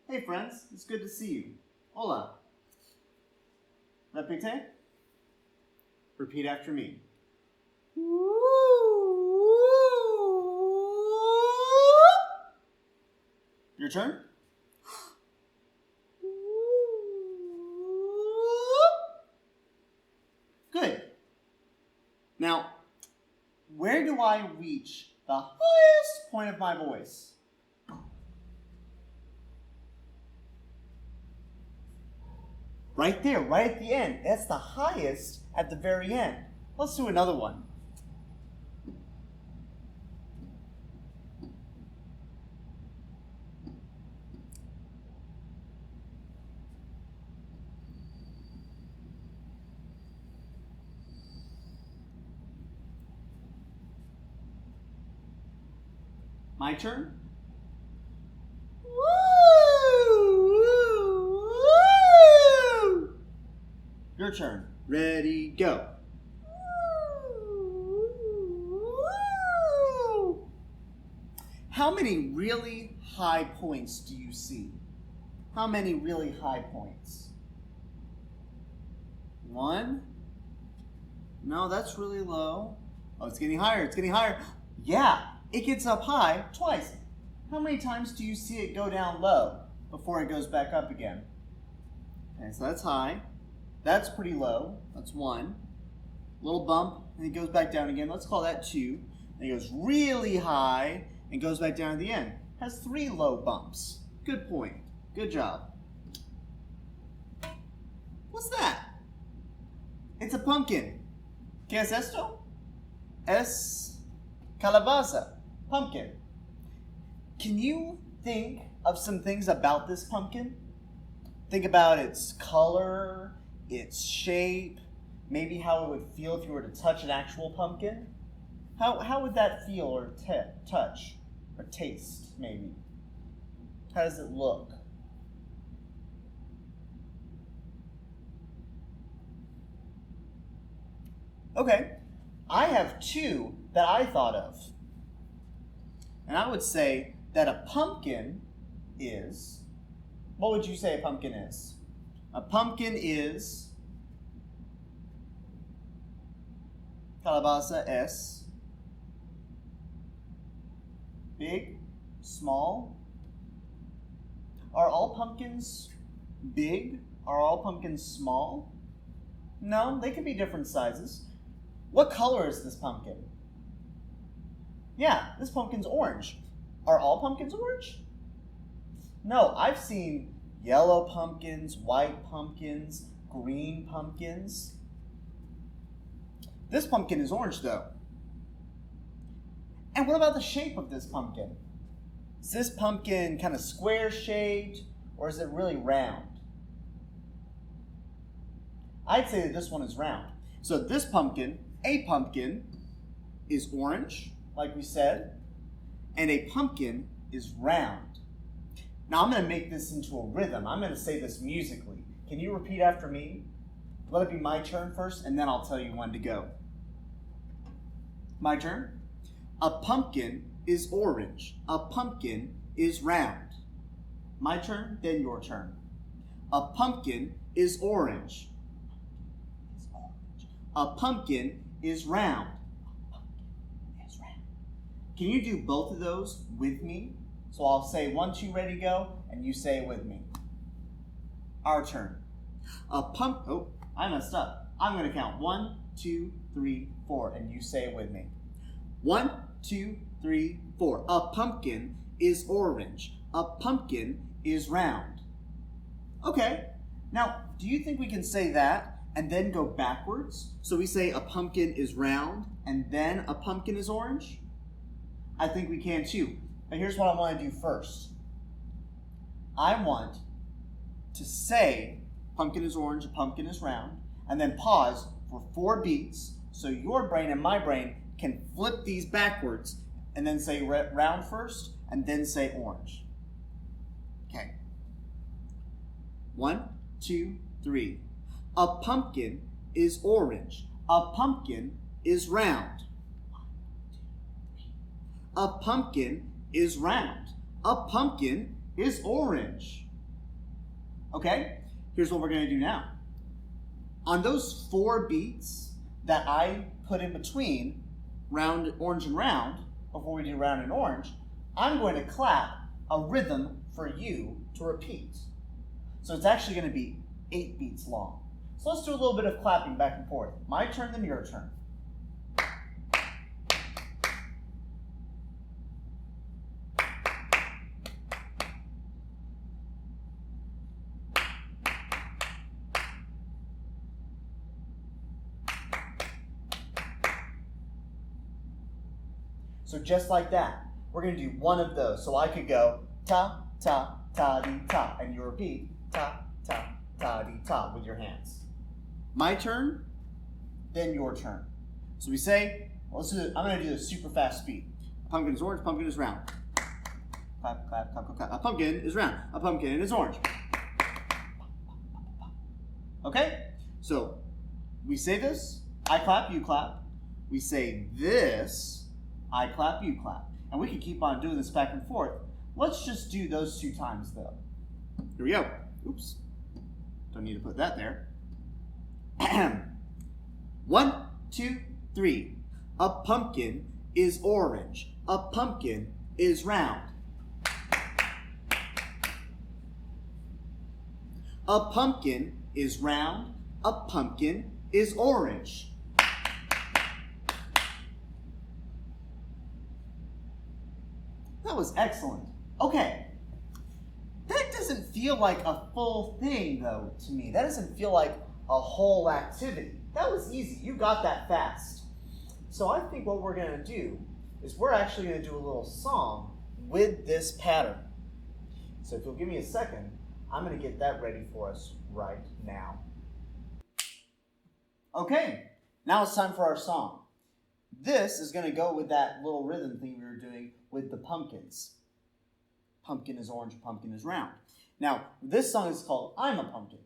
Hey friends, it's good to see you. Hola. Repite. Repeat after me. Your turn. Good. Now, where do I reach the highest point of my voice? Right there, right at the end. That's the highest at the very end. Let's do another one. My turn. Your turn. Ready, go. How many really high points do you see? How many really high points? One? No, that's really low. Oh, it's getting higher, it's getting higher. Yeah, it gets up high twice. How many times do you see it go down low before it goes back up again? Okay, so that's high. That's pretty low. That's one. Little bump, and it goes back down again. Let's call that two. And it goes really high and goes back down at the end. Has three low bumps. Good point. Good job. What's that? It's a pumpkin. ¿Qué es esto? Es calabaza. Pumpkin. Can you think of some things about this pumpkin? Think about its color, its shape, maybe how it would feel if you were to touch an actual pumpkin. How would that feel or touch or taste, maybe? How does it look? Okay, I have two that I thought of. And I would say that a pumpkin is, what would you say a pumpkin is? A pumpkin is, calabaza es, big, small. Are all pumpkins big? Are all pumpkins small? No, they can be different sizes. What color is this pumpkin? Yeah, this pumpkin's orange. Are all pumpkins orange? No, I've seen yellow pumpkins, white pumpkins, green pumpkins. This pumpkin is orange though. And what about the shape of this pumpkin? Is this pumpkin kind of square shaped or is it really round? I'd say that this one is round. So this pumpkin, a pumpkin, is orange, like we said, and a pumpkin is round. Now I'm going to make this into a rhythm. I'm going to say this musically. Can you repeat after me? Let it be my turn first, and then I'll tell you when to go. My turn. A pumpkin is orange. A pumpkin is round. My turn, then your turn. A pumpkin is orange. A pumpkin is round. A pumpkin is round. Can you do both of those with me? So I'll say 1, 2, ready, go, and you say it with me. Our turn. Oh, I messed up. I'm going to count 1, 2, 3, 4, and you say it with me. 1, 2, 3, 4. A pumpkin is orange. A pumpkin is round. Okay. Now, do you think we can say that and then go backwards? So we say a pumpkin is round and then a pumpkin is orange? I think we can too. But here's what I want to do first. I want to say pumpkin is orange, a pumpkin is round, and then pause for 4 beats so your brain and my brain can flip these backwards and then say round first and then say orange. Okay. 1, 2, 3. A pumpkin is orange. A pumpkin is round. A pumpkin is round. A pumpkin is orange. Okay, here's what we're going to do now. On those 4 beats that I put in between round, orange, and round, before we do round and orange, I'm going to clap a rhythm for you to repeat. So it's actually going to be 8 beats long. So let's do a little bit of clapping back and forth. My turn, then your turn. So just like that, we're going to do one of those. So I could go ta, ta, ta, dee, ta, and you repeat ta, ta, ta, dee, ta with your hands. My turn, then your turn. So we say, well, I'm going to do this super fast speed. A pumpkin is orange, pumpkin is round. Clap, clap, clap, clap, clap. A pumpkin is round, a pumpkin is orange. Okay? So we say this, I clap, you clap. We say this, I clap, you clap. And we can keep on doing this back and forth. Let's just do those 2 times though. Here we go. Oops. Don't need to put that there. 1, 2, 3. A pumpkin is orange. A pumpkin is round. A pumpkin is round. A pumpkin is orange. That was excellent. Okay. That doesn't feel like a full thing, though, to me. That doesn't feel like a whole activity. That was easy. You got that fast. So I think what we're going to do is we're actually going to do a little song with this pattern. So if you'll give me a second, I'm going to get that ready for us right now. Okay, now it's time for our song. This is going to go with that little rhythm thing we were doing with the pumpkins. Pumpkin is orange, pumpkin is round. Now, this song is called I'm a Pumpkin,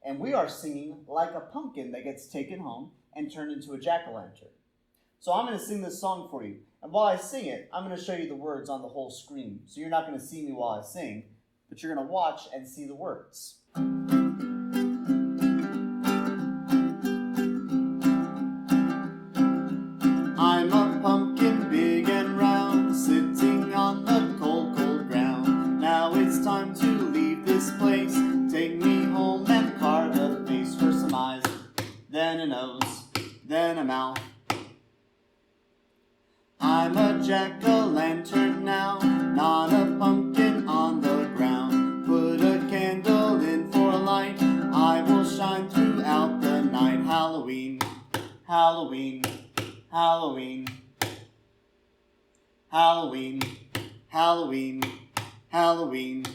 and we are singing like a pumpkin that gets taken home and turned into a jack-o'-lantern. So I'm going to sing this song for you, and while I sing it, I'm going to show you the words on the whole screen. So you're not going to see me while I sing, but you're going to watch and see the words. I'm a pumpkin big and round, sitting on the cold, cold ground. Now it's time to leave this place. Take me home and carve a face. First some eyes, then a nose, then a mouth. I'm a jack-o'-lantern now, not a pumpkin on the ground. Put a candle in for a light, I will shine throughout the night. Halloween, Halloween, Halloween, Halloween, Halloween, Halloween.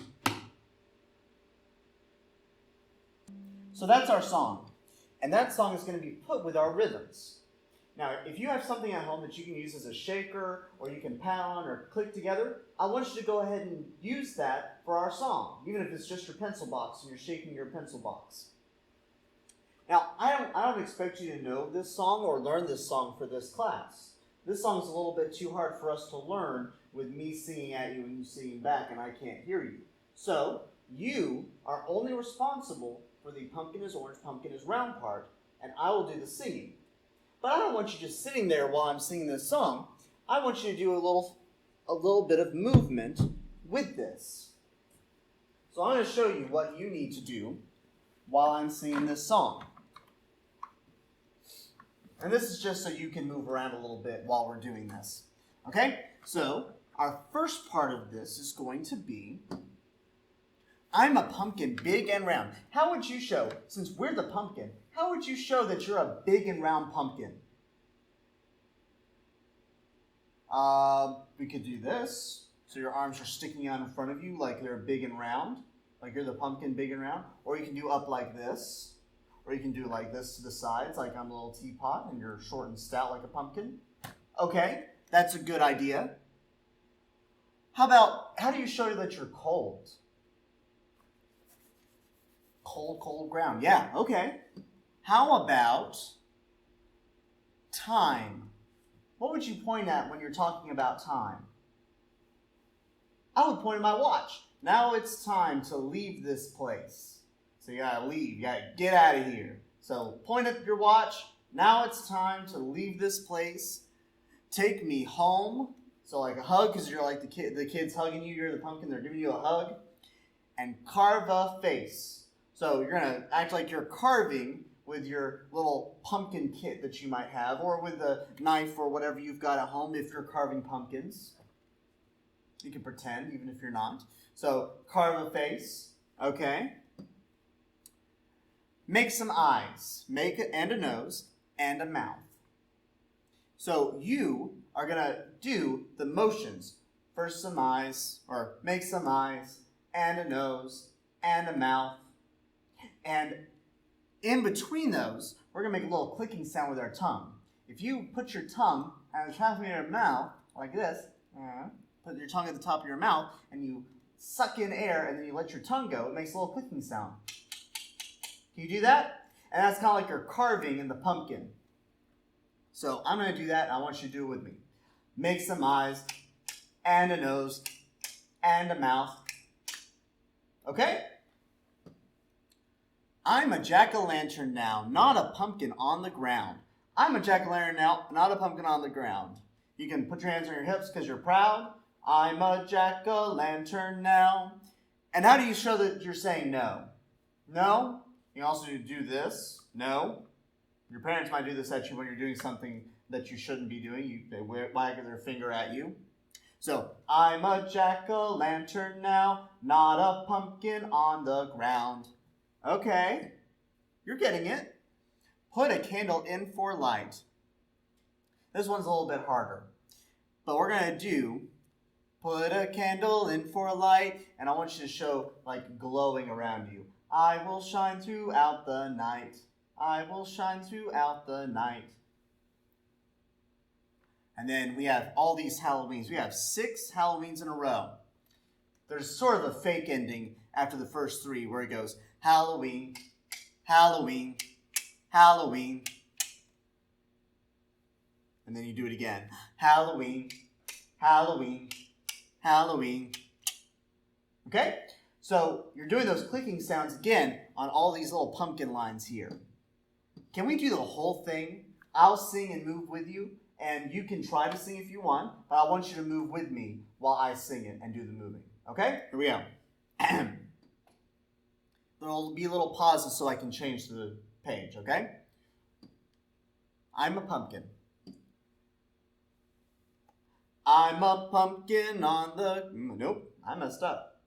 So that's our song. And that song is going to be put with our rhythms. Now, if you have something at home that you can use as a shaker, or you can pat on or click together, I want you to go ahead and use that for our song, even if it's just your pencil box and you're shaking your pencil box. Now, I don't expect you to know this song or learn this song for this class. This song is a little bit too hard for us to learn with me singing at you and you singing back and I can't hear you. So, you are only responsible for the pumpkin is orange, pumpkin is round part, and I will do the singing. But I don't want you just sitting there while I'm singing this song. I want you to do a little bit of movement with this. So I'm going to show you what you need to do while I'm singing this song. And this is just so you can move around a little bit while we're doing this. Okay? So our first part of this is going to be, I'm a pumpkin big and round. How would you show, since we're the pumpkin, how would you show that you're a big and round pumpkin? We could do this. So your arms are sticking out in front of you like they're big and round. Like you're the pumpkin big and round. Or you can do up like this. Or you can do like this to the sides like I'm a little teapot and you're short and stout like a pumpkin. Okay, that's a good idea. How do you show that you're cold? Cold, cold ground. Yeah, okay. How about time? What would you point at when you're talking about time? I would point at my watch. Now it's time to leave this place. So you gotta leave. You gotta get out of here. So point at your watch. Now it's time to leave this place. Take me home. So like a hug, because you're like the kid's hugging you. You're the pumpkin. They're giving you a hug. And carve a face. So you're gonna act like you're carving with your little pumpkin kit that you might have, or with a knife or whatever you've got at home if you're carving pumpkins. You can pretend, even if you're not. So carve a face. Okay. Make some eyes. And a nose and a mouth. So you are going to do the motions. First some eyes, or make some eyes, and a nose, and a mouth. And in between those, we're going to make a little clicking sound with our tongue. If you put your tongue at the top of your mouth, like this, put your tongue at the top of your mouth, and you suck in air, and then you let your tongue go, it makes a little clicking sound. Can you do that? And that's kind of like you're carving in the pumpkin. So I'm going to do that, and I want you to do it with me. Make some eyes, and a nose, and a mouth. Okay? I'm a jack-o'-lantern now, not a pumpkin on the ground. I'm a jack-o'-lantern now, not a pumpkin on the ground. You can put your hands on your hips because you're proud. I'm a jack-o'-lantern now. And how do you show that you're saying no? No. You can also do this. No. Your parents might do this at you when you're doing something that you shouldn't be doing. They wag their finger at you. So, I'm a jack-o'-lantern now, not a pumpkin on the ground. Okay, you're getting it. Put a candle in for light. This one's a little bit harder. But we're going to do, put a candle in for light, and I want you to show like glowing around you. I will shine throughout the night. I will shine throughout the night. And then we have all these Halloweens. We have 6 Halloweens in a row. There's sort of a fake ending after the first 3 where it goes, Halloween, Halloween, Halloween. And then you do it again. Halloween, Halloween, Halloween. Okay? So you're doing those clicking sounds again on all these little pumpkin lines here. Can we do the whole thing? I'll sing and move with you, and you can try to sing if you want, but I want you to move with me while I sing it and do the moving. Okay? Here we go. There'll be little pauses so I can change the page, okay? I'm a pumpkin. I'm a pumpkin on the... Nope, I messed up.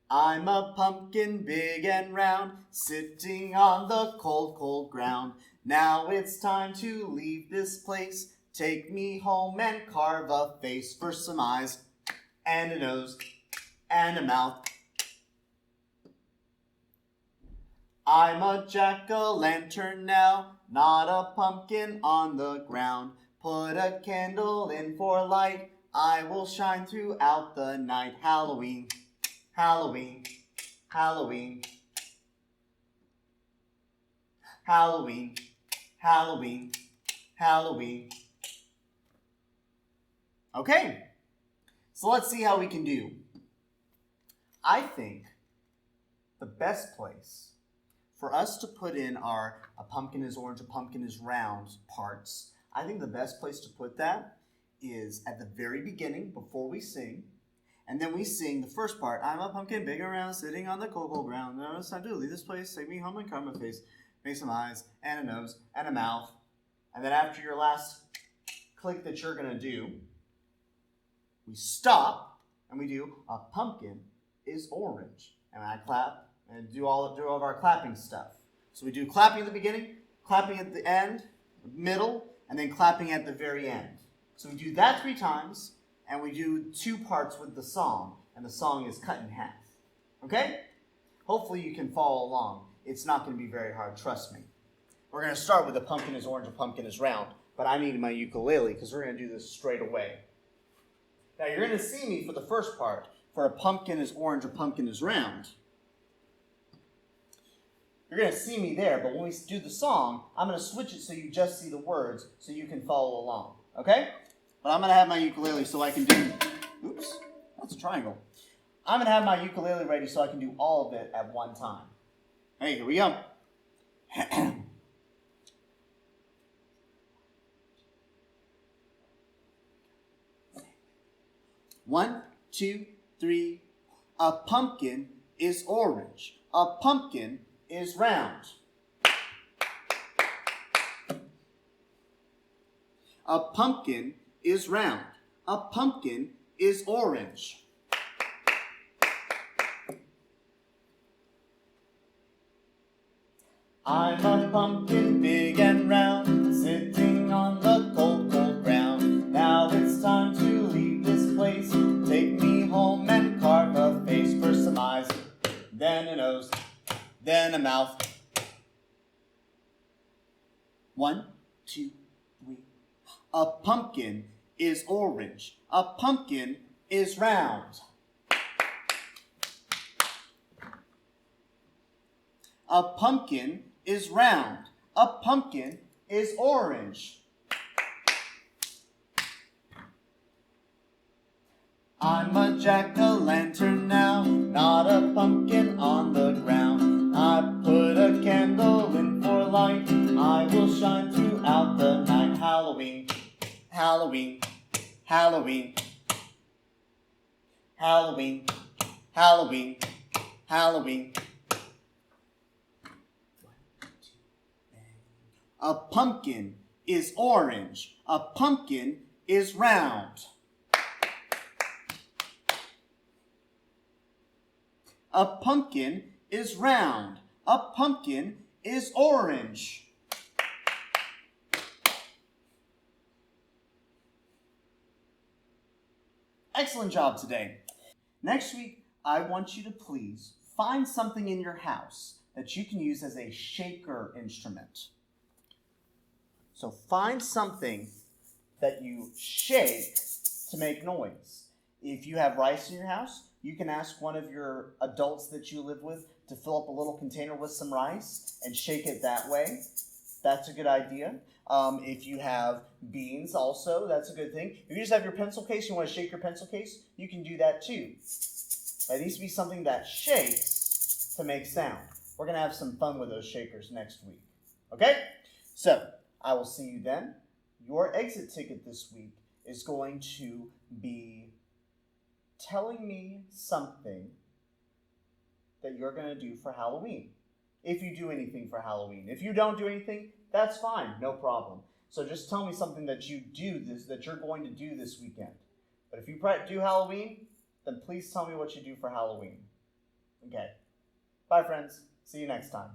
I'm a pumpkin big and round, sitting on the cold, cold ground. Now it's time to leave this place. Take me home and carve a face. First some eyes, and a nose, and a mouth. I'm a jack-o'-lantern now, not a pumpkin on the ground. Put a candle in for light, I will shine throughout the night. Halloween, Halloween, Halloween. Halloween, Halloween, Halloween. Okay, so let's see how we can do. I think the best place for us to put in our a pumpkin is orange, a pumpkin is round parts, I think the best place to put that is at the very beginning before we sing. And then we sing the first part. I'm a pumpkin big and round, sitting on the cold, cold ground. Now it's time to leave this place. Take me home and carve my face. Make some eyes and a nose and a mouth. And then after your last click that you're going to do, we stop and we do a pumpkin is orange. And I clap and do all of our clapping stuff. So we do clapping at the beginning, clapping at the end, middle, and then clapping at the very end. So we do that 3 times, and we do 2 parts with the song, and the song is cut in half. Okay? Hopefully you can follow along. It's not going to be very hard, trust me. We're going to start with a pumpkin is orange, a pumpkin is round, but I need my ukulele because we're going to do this straight away. Now you're going to see me for the first part, for a pumpkin is orange, a pumpkin is round. You're going to see me there, but when we do the song, I'm going to switch it so you just see the words so you can follow along. Okay? But I'm going to have my ukulele so I can do... Oops, that's a triangle. I'm going to have my ukulele ready so I can do all of it at one time. Hey, here we go. 1, 2, 3. A pumpkin is orange. A pumpkin is round. A pumpkin is round. A pumpkin is orange. I'm a pumpkin big and round, sitting on the cold, cold ground. Now it's time to leave this place. Take me home and carve a face. First some eyes, then a nose, then a mouth. 1, 2, 3. A pumpkin is orange. A pumpkin is round. A pumpkin is round. A pumpkin is orange. I'm a jack-o'-lantern now, not a pumpkin on the ground. I put a candle in for light. I will shine throughout the night. Halloween, Halloween, Halloween. Halloween, Halloween, Halloween. A pumpkin is orange. A pumpkin is round. A pumpkin is round. A pumpkin is orange. Excellent job today. Next week, I want you to please find something in your house that you can use as a shaker instrument. So find something that you shake to make noise. If you have rice in your house, you can ask one of your adults that you live with to fill up a little container with some rice and shake it that way. That's a good idea. If you have beans also, that's a good thing. If you just have your pencil case, you want to shake your pencil case, you can do that too. But it needs to be something that shakes to make sound. We're going to have some fun with those shakers next week. Okay? So, I will see you then. Your exit ticket this week is going to be telling me something that you're going to do for Halloween. If you do anything for Halloween. If you don't do anything, that's fine, no problem. So just tell me something that you do that you're going to do this weekend. But if you do Halloween, then please tell me what you do for Halloween. Okay. Bye, friends. See you next time.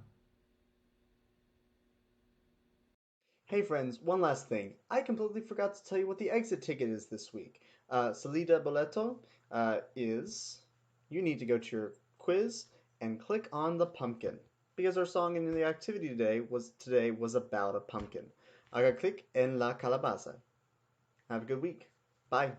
Hey friends, one last thing. I completely forgot to tell you what the exit ticket is this week. Salida Boleto is, you need to go to your quiz and click on the pumpkin. Because our song in the activity today was about a pumpkin. Haga clic en la calabaza. Have a good week. Bye.